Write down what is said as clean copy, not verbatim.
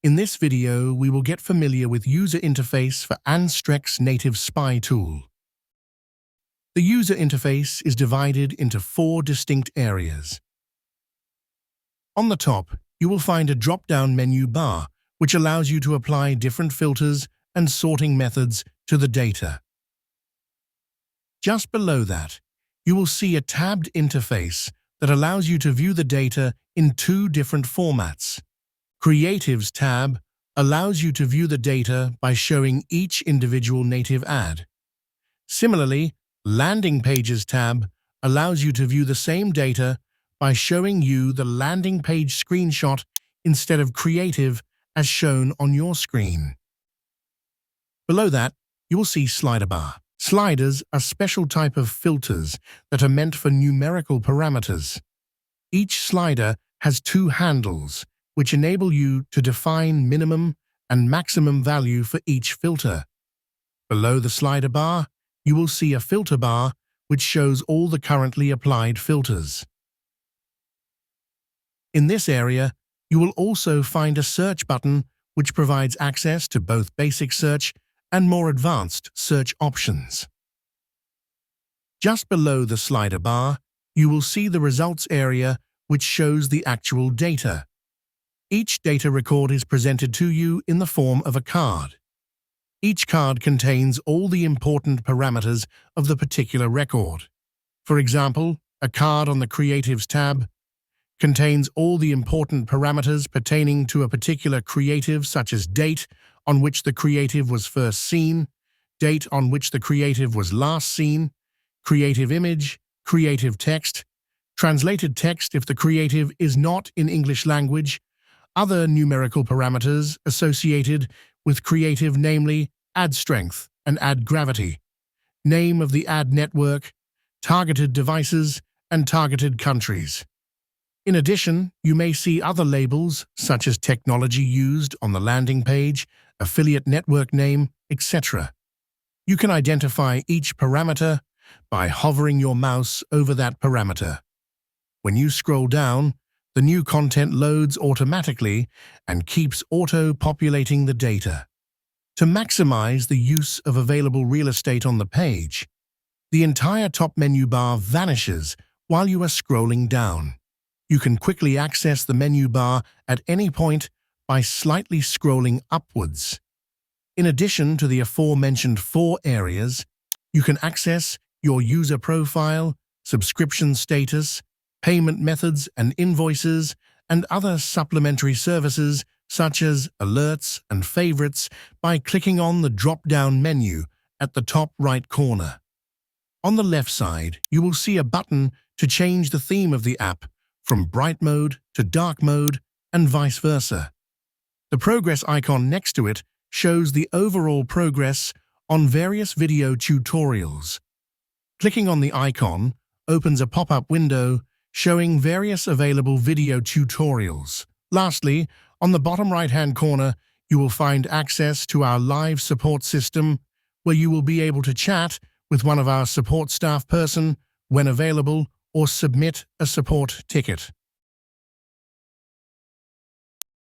In this video, we will get familiar with user interface for Anstrex Native Spy tool. The user interface is divided into 4 distinct areas. On the top, you will find a drop-down menu bar, which allows you to apply different filters and sorting methods to the data. Just below that, you will see a tabbed interface that allows you to view the data in 2 different formats. Creatives tab allows you to view the data by showing each individual native ad. Similarly, Landing Pages tab allows you to view the same data by showing you the landing page screenshot instead of creative as shown on your screen. Below that, you will see Slider bar. Sliders are special type of filters that are meant for numerical parameters. Each slider has 2 handles, which enable you to define minimum and maximum value for each filter. Below the slider bar, you will see a filter bar which shows all the currently applied filters. In this area, you will also find a search button which provides access to both basic search and more advanced search options. Just below the slider bar, you will see the results area which shows the actual data. Each data record is presented to you in the form of a card. Each card contains all the important parameters of the particular record. For example, a card on the Creatives tab contains all the important parameters pertaining to a particular creative, such as date on which the creative was first seen, date on which the creative was last seen, creative image, creative text, translated text if the creative is not in English language, other numerical parameters associated with creative, namely ad strength and ad gravity, name of the ad network, targeted devices, and targeted countries. In addition, you may see other labels such as technology used on the landing page, affiliate network name, etc. You can identify each parameter by hovering your mouse over that parameter. When you scroll down, the new content loads automatically and keeps auto-populating the data. To maximize the use of available real estate on the page, the entire top menu bar vanishes while you are scrolling down. You can quickly access the menu bar at any point by slightly scrolling upwards. In addition to the aforementioned 4 areas, you can access your user profile, subscription status, payment methods and invoices, and other supplementary services such as alerts and favorites by clicking on the drop-down menu at the top right corner. On the left side, you will see a button to change the theme of the app from bright mode to dark mode and vice versa. The progress icon next to it shows the overall progress on various video tutorials. Clicking on the icon opens a pop-up window showing various available video tutorials. Lastly, on the bottom right-hand corner, you will find access to our live support system, where you will be able to chat with one of our support staff person when available or submit a support ticket.